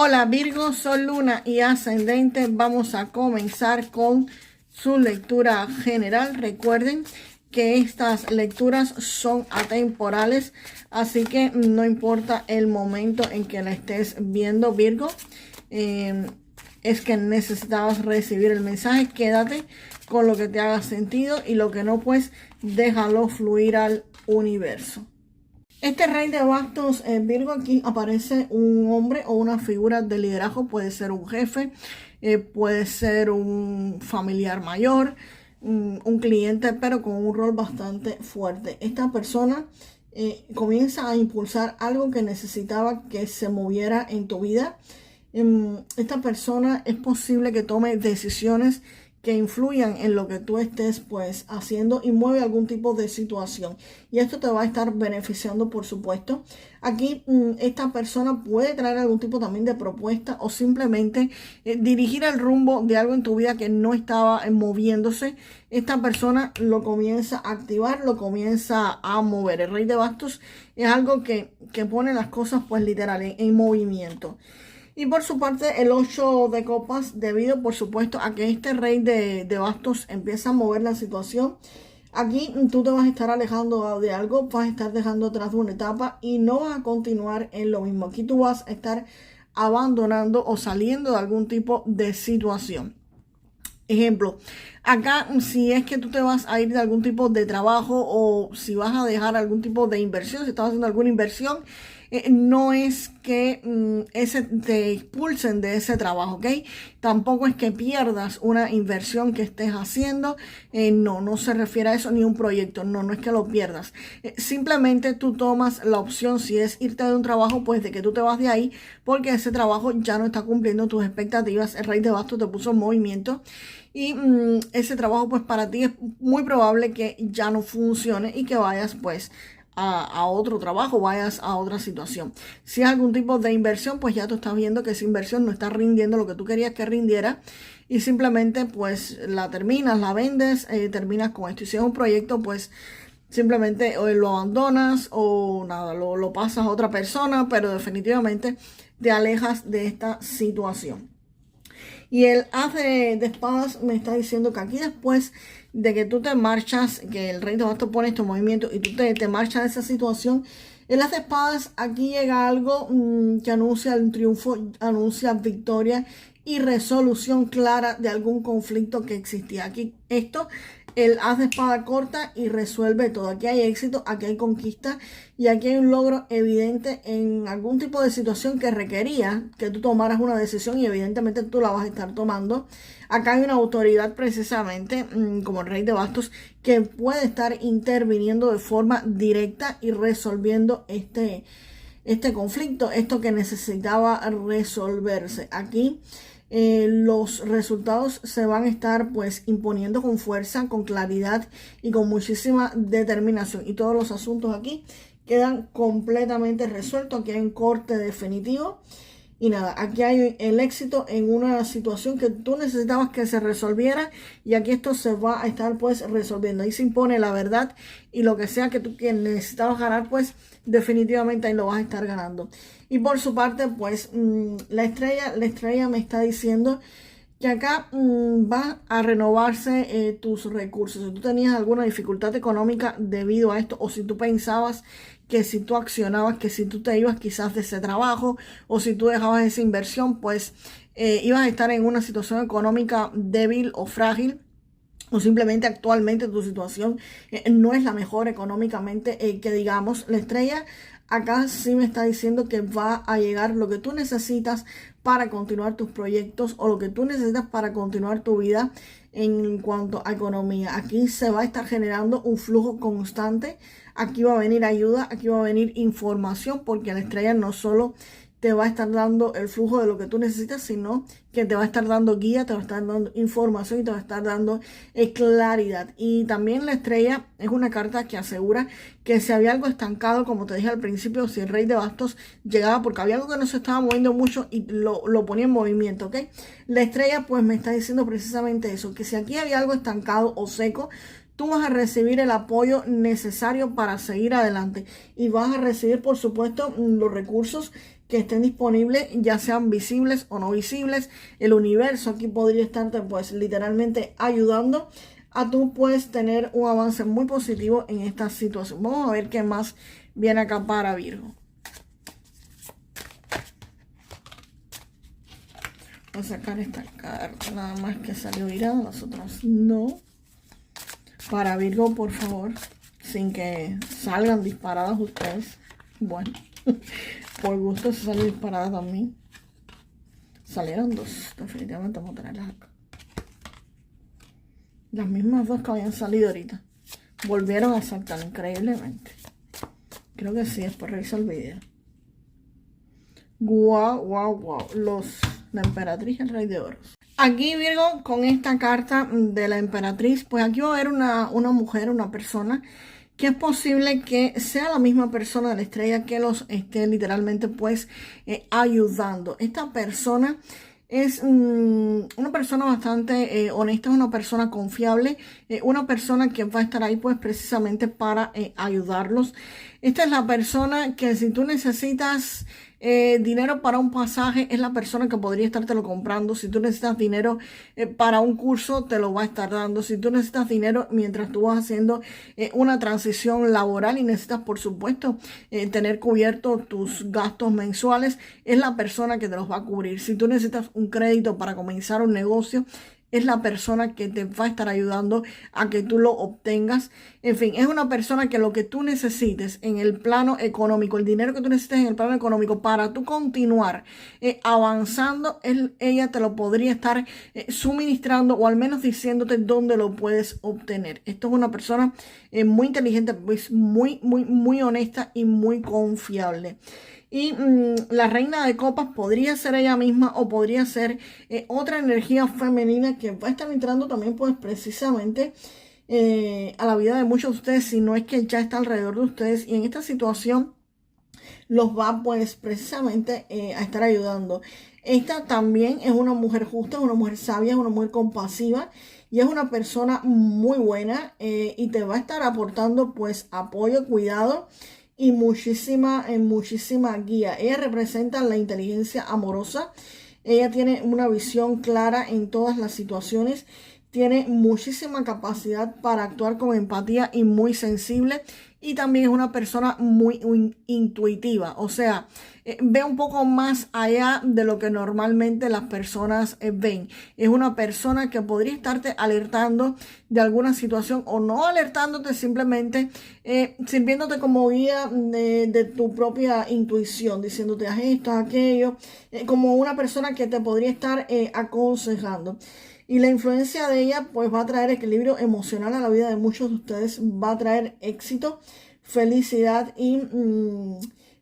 Hola Virgo, Sol, Luna y Ascendente. Vamos a comenzar con su lectura general. Recuerden que estas lecturas son atemporales, así que no importa el momento en que la estés viendo, Virgo, es que necesitabas recibir el mensaje. Quédate con lo que te haga sentido y lo que no, pues déjalo fluir al universo. Este rey de bastos, Virgo, aquí aparece un hombre o una figura de liderazgo. Puede ser un jefe, puede ser un familiar mayor, un cliente, pero con un rol bastante fuerte. Esta persona comienza a impulsar algo que necesitaba que se moviera en tu vida. Esta persona es posible que tome decisiones que influyan en lo que tú estés pues haciendo y mueve algún tipo de situación, y esto te va a estar beneficiando, por supuesto. Aquí esta persona puede traer algún tipo también de propuesta o simplemente dirigir el rumbo de algo en tu vida que no estaba moviéndose. Esta persona lo comienza a activar, lo comienza a mover. El rey de bastos es algo que pone las cosas pues literal en movimiento. Y por su parte el 8 de copas, debido por supuesto a que este rey de bastos empieza a mover la situación. Aquí tú te vas a estar alejando de algo, vas a estar dejando atrás de una etapa y no vas a continuar en lo mismo. Aquí tú vas a estar abandonando o saliendo de algún tipo de situación. Ejemplo, acá si es que tú te vas a ir de algún tipo de trabajo o si vas a dejar algún tipo de inversión, si estás haciendo alguna inversión, no es que te expulsen de ese trabajo, ¿ok? Tampoco es que pierdas una inversión que estés haciendo. No se refiere a eso, ni un proyecto. No es que lo pierdas. Simplemente tú tomas la opción, si es irte de un trabajo, pues de que tú te vas de ahí porque ese trabajo ya no está cumpliendo tus expectativas. El rey de bastos te puso en movimiento y ese trabajo pues para ti es muy probable que ya no funcione y que vayas pues a otro trabajo, vayas a otra situación. Si es algún tipo de inversión, pues ya tú estás viendo que esa inversión no está rindiendo lo que tú querías que rindiera y simplemente pues la terminas, la vendes, terminas con esto. Y si es un proyecto, pues simplemente o lo abandonas o nada, lo pasas a otra persona, pero definitivamente te alejas de esta situación. Y el as de espadas me está diciendo que aquí, después de que tú te marchas, que el rey de bastos pone estos movimientos y tú te marchas de esa situación, el as de espadas aquí llega algo que anuncia un triunfo, anuncia victoria y resolución clara de algún conflicto que existía. Aquí el as de espada corta y resuelve todo. Aquí hay éxito, aquí hay conquista y aquí hay un logro evidente en algún tipo de situación que requería que tú tomaras una decisión, y evidentemente tú la vas a estar tomando. Acá hay una autoridad precisamente como el rey de bastos que puede estar interviniendo de forma directa y resolviendo este conflicto, esto que necesitaba resolverse. Aquí los resultados se van a estar pues imponiendo con fuerza, con claridad y con muchísima determinación, y todos los asuntos aquí quedan completamente resueltos. Aquí hay un corte definitivo y nada, aquí hay el éxito en una situación que tú necesitabas que se resolviera, y aquí esto se va a estar pues resolviendo. Ahí se impone la verdad, y lo que sea que tú necesitabas ganar, pues definitivamente ahí lo vas a estar ganando. Y por su parte pues la estrella me está diciendo que acá va a renovarse tus recursos. Si tú tenías alguna dificultad económica debido a esto, o si tú pensabas que si tú accionabas, que si tú te ibas quizás de ese trabajo, o si tú dejabas esa inversión, pues ibas a estar en una situación económica débil o frágil, o simplemente actualmente tu situación no es la mejor económicamente, que digamos, la estrella acá sí me está diciendo que va a llegar lo que tú necesitas para continuar tus proyectos, o lo que tú necesitas para continuar tu vida en cuanto a economía. Aquí se va a estar generando un flujo constante. Aquí va a venir ayuda, aquí va a venir información, porque la estrella no solo te va a estar dando el flujo de lo que tú necesitas, sino que te va a estar dando guía, te va a estar dando información y te va a estar dando claridad. Y también la estrella es una carta que asegura que si había algo estancado, como te dije al principio, si el rey de bastos llegaba porque había algo que no se estaba moviendo mucho y lo ponía en movimiento, ¿ok? La estrella pues me está diciendo precisamente eso, que si aquí había algo estancado o seco, tú vas a recibir el apoyo necesario para seguir adelante, y vas a recibir, por supuesto, los recursos que estén disponibles, ya sean visibles o no visibles. El universo aquí podría estarte pues literalmente ayudando a tú puedes tener un avance muy positivo en esta situación. Vamos a ver qué más viene acá para Virgo. Voy a sacar esta carta, nada más que salió virada, las otras no. Para Virgo, por favor, sin que salgan disparadas ustedes. Bueno, por gusto se salió disparada también. Salieron dos, definitivamente vamos a tenerlas acá. Las mismas dos que habían salido ahorita. Volvieron a saltar increíblemente. Creo que sí, después reviso el video. Guau, guau, guau. La emperatriz y el rey de oros. Aquí Virgo, con esta carta de la emperatriz, pues aquí va a haber una mujer, una persona, que es posible que sea la misma persona de la estrella que los esté literalmente pues ayudando. Esta persona es una persona bastante honesta, una persona confiable, una persona que va a estar ahí pues precisamente para ayudarlos. Esta es la persona que si tú necesitas dinero para un pasaje, es la persona que podría estártelo comprando. Si tú necesitas dinero para un curso, te lo va a estar dando. Si tú necesitas dinero mientras tú vas haciendo una transición laboral y necesitas, por supuesto, tener cubierto tus gastos mensuales, es la persona que te los va a cubrir. Si tú necesitas un crédito para comenzar un negocio, es la persona que te va a estar ayudando a que tú lo obtengas. En fin, es una persona que lo que tú necesites en el plano económico, el dinero que tú necesites en el plano económico para tú continuar avanzando, ella te lo podría estar suministrando o al menos diciéndote dónde lo puedes obtener. Esto es una persona muy inteligente, pues muy honesta y muy confiable. Y la reina de copas podría ser ella misma o podría ser otra energía femenina que va a estar entrando también pues precisamente a la vida de muchos de ustedes, si no es que ya está alrededor de ustedes y en esta situación los va pues precisamente a estar ayudando. Esta también es una mujer justa, es una mujer sabia, es una mujer compasiva y es una persona muy buena y te va a estar aportando pues apoyo, cuidado y muchísima guía. Ella representa la inteligencia amorosa. Ella tiene una visión clara en todas las situaciones. Tiene muchísima capacidad para actuar con empatía y muy sensible. Y también es una persona muy intuitiva. O sea, ve un poco más allá de lo que normalmente las personas ven. Es una persona que podría estarte alertando de alguna situación o no alertándote, simplemente sirviéndote como guía de tu propia intuición, diciéndote haz esto, haz aquello, como una persona que te podría estar aconsejando. Y la influencia de ella pues va a traer equilibrio emocional a la vida de muchos de ustedes, va a traer éxito, felicidad y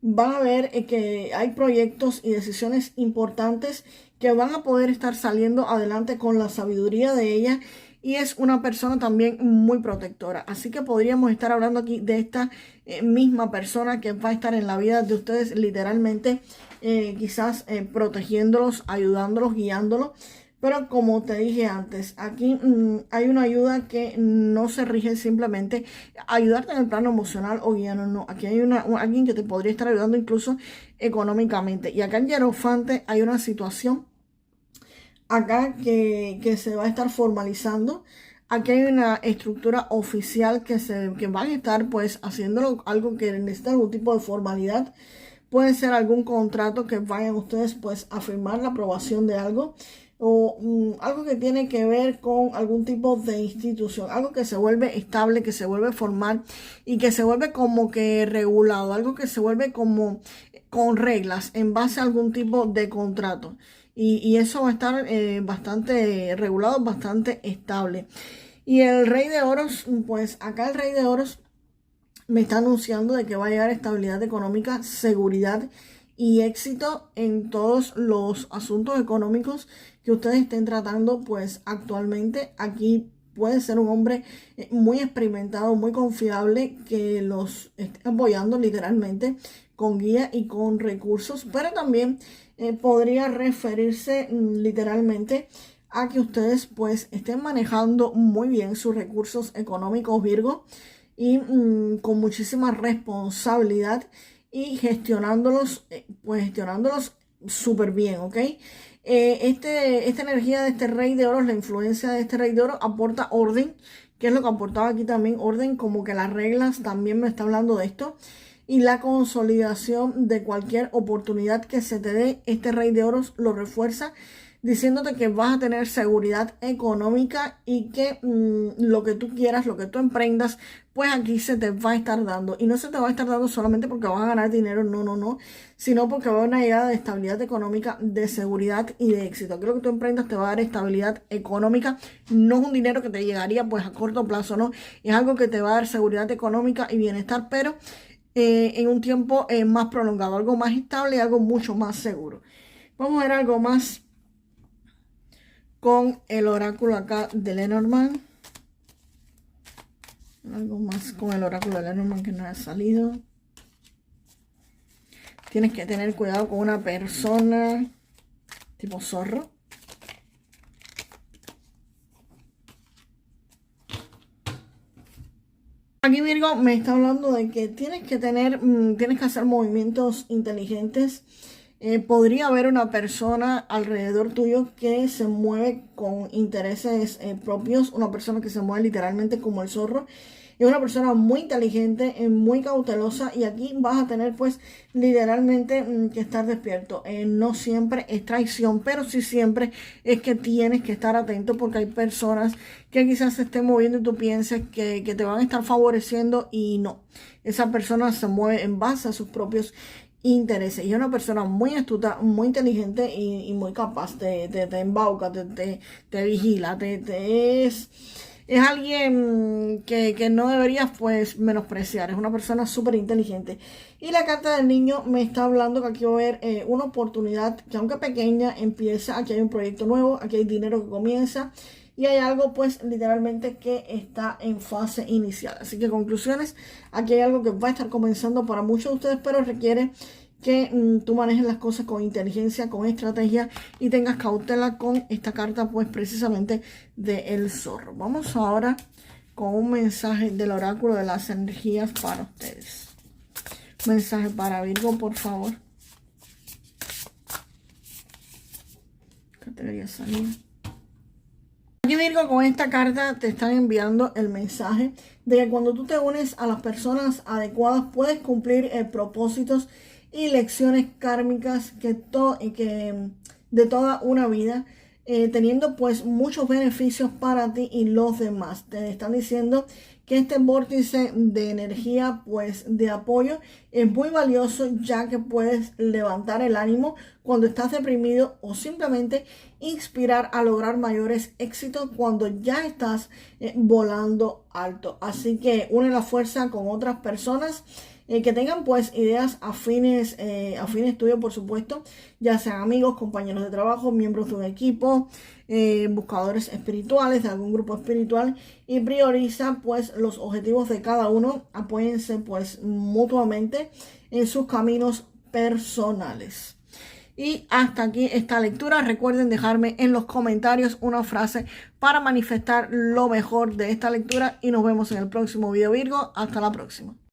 van a ver que hay proyectos y decisiones importantes que van a poder estar saliendo adelante con la sabiduría de ella. Y es una persona también muy protectora. Así que podríamos estar hablando aquí de esta misma persona que va a estar en la vida de ustedes literalmente, quizás protegiéndolos, ayudándolos, guiándolos. Pero como te dije antes, aquí hay una ayuda que no se rige simplemente ayudarte en el plano emocional o guiando, no. Aquí hay alguien que te podría estar ayudando incluso económicamente. Y acá en Hierofante hay una situación acá que se va a estar formalizando. Aquí hay una estructura oficial que van a estar pues haciéndolo, algo que necesita algún tipo de formalidad. Puede ser algún contrato que vayan ustedes pues a firmar la aprobación de algo o algo que tiene que ver con algún tipo de institución, algo que se vuelve estable, que se vuelve formal y que se vuelve como que regulado, algo que se vuelve como con reglas en base a algún tipo de contrato. Y eso va a estar bastante regulado, bastante estable. Y el rey de oros, pues acá el rey de oros me está anunciando de que va a llegar estabilidad económica, seguridad y éxito en todos los asuntos económicos que ustedes estén tratando pues actualmente. Aquí puede ser un hombre muy experimentado, muy confiable, que los esté apoyando literalmente con guía y con recursos, pero también podría referirse literalmente a que ustedes pues estén manejando muy bien sus recursos económicos, Virgo, y con muchísima responsabilidad y gestionándolos, pues gestionándolos súper bien, ¿ok? Esta energía de este rey de oros, la influencia de este rey de oro aporta orden, que es lo que aportaba aquí también, orden, como que las reglas también me está hablando de esto, y la consolidación de cualquier oportunidad que se te dé. Este rey de oros lo refuerza diciéndote que vas a tener seguridad económica y que lo que tú quieras, lo que tú emprendas, pues aquí se te va a estar dando. Y no se te va a estar dando solamente porque vas a ganar dinero, no, sino porque va a haber una llegada de estabilidad económica, de seguridad y de éxito. Aquí lo que tú emprendas te va a dar estabilidad económica, no es un dinero que te llegaría pues a corto plazo, no, es algo que te va a dar seguridad económica y bienestar, pero en un tiempo más prolongado, algo más estable y algo mucho más seguro. Vamos a ver algo más con el oráculo acá de Lenormand. Algo más con el oráculo de Lenormand que no ha salido. Tienes que tener cuidado con una persona tipo zorro. Aquí Virgo me está hablando de que tienes que hacer movimientos inteligentes. Podría haber una persona alrededor tuyo que se mueve con intereses propios, una persona que se mueve literalmente como el zorro. Es una persona muy inteligente, muy cautelosa, y aquí vas a tener pues literalmente que estar despierto. No siempre es traición, pero sí siempre es que tienes que estar atento porque hay personas que quizás se estén moviendo y tú pienses que te van a estar favoreciendo y no. Esa persona se mueve en base a sus propios intereses. Y es una persona muy astuta, muy inteligente y muy capaz. Te embauca, te vigila, es alguien que no deberías pues menospreciar. Es una persona súper inteligente. Y la carta del niño me está hablando que aquí va a haber una oportunidad que, aunque pequeña, empieza. Aquí hay un proyecto nuevo, aquí hay dinero que comienza. Y hay algo pues literalmente que está en fase inicial. Así que conclusiones, aquí hay algo que va a estar comenzando para muchos de ustedes, pero requiere que tú manejes las cosas con inteligencia, con estrategia y tengas cautela con esta carta pues precisamente del zorro. Vamos ahora con un mensaje del oráculo de las energías para ustedes. Mensaje para Virgo, por favor. ¿Qué te debería salir? Aquí Virgo, con esta carta te están enviando el mensaje de que cuando tú te unes a las personas adecuadas puedes cumplir propósitos y lecciones kármicas que de toda una vida, teniendo pues muchos beneficios para ti y los demás. Te están diciendo que este vórtice de energía pues de apoyo es muy valioso, ya que puedes levantar el ánimo cuando estás deprimido o simplemente inspirar a lograr mayores éxitos cuando ya estás volando alto. Así que une la fuerza con otras personas que tengan pues ideas afines tuyo, por supuesto, ya sean amigos, compañeros de trabajo, miembros de un equipo, buscadores espirituales de algún grupo espiritual, y prioriza pues los objetivos de cada uno. Apóyense pues mutuamente en sus caminos personales. Y hasta aquí esta lectura. Recuerden dejarme en los comentarios una frase para manifestar lo mejor de esta lectura y nos vemos en el próximo video Virgo. Hasta la próxima.